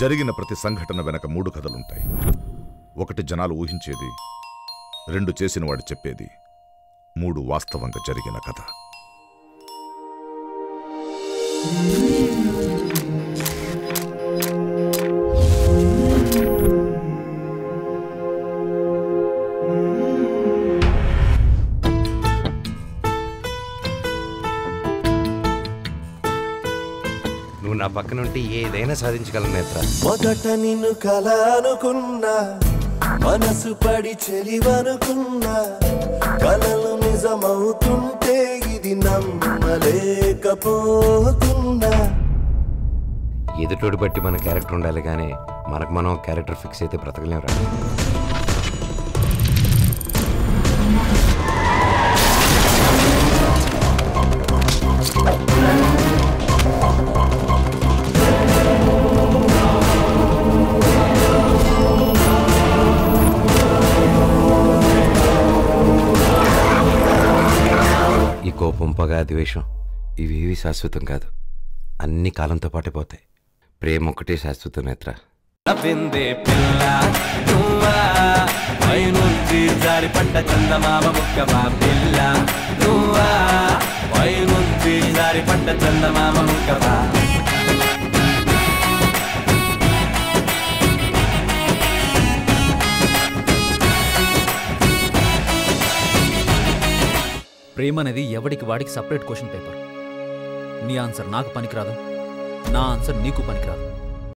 జరిగిన ప్రతి సంఘటన వెనక 3 కథలుంటాయి. 1 జనాలు ఊహించేది, 2 చేసిన వాడు చెప్పేది, 3 వాస్తవంగా జరిగిన కథ. నువ్వు నా పక్కనుంటే ఏదైనా సాధించగలను నేత్ర. మొదట నిన్ను కల అనుకున్నా, మనసు పడి చెలివనుకున్నా, కలలు నిజమవుతుంటే ఇది నమ్మలేకపోతున్నా. ఎదుటోడి బట్టి మన క్యారెక్టర్ ఉండాలి కానీ మనకు మనం క్యారెక్టర్ ఫిక్స్ అయితే బ్రతకలేం రా. ఈ కోపం, పగ, ద్వేషం ఇవేవి శాశ్వతం కాదు. అన్ని కాలంతో పాటే పోతాయి. ప్రేమ ఒక్కటే శాశ్వతం నేత్ర. నవ్విందే పిల్ల నువ్వా, పైనుంచి జారిపడ్డ చందమామ ముక్కవా పిల్ల నువ్వా, పైనుంచి జారిపడ్డ చందమామ ముక్కవా. ప్రేమ అనేది ఎవడికి వాడికి సపరేట్ క్వశ్చన్ పేపర్. నీ ఆన్సర్ నాకు పనికిరాదు, నా ఆన్సర్ నీకు పనికిరాదు.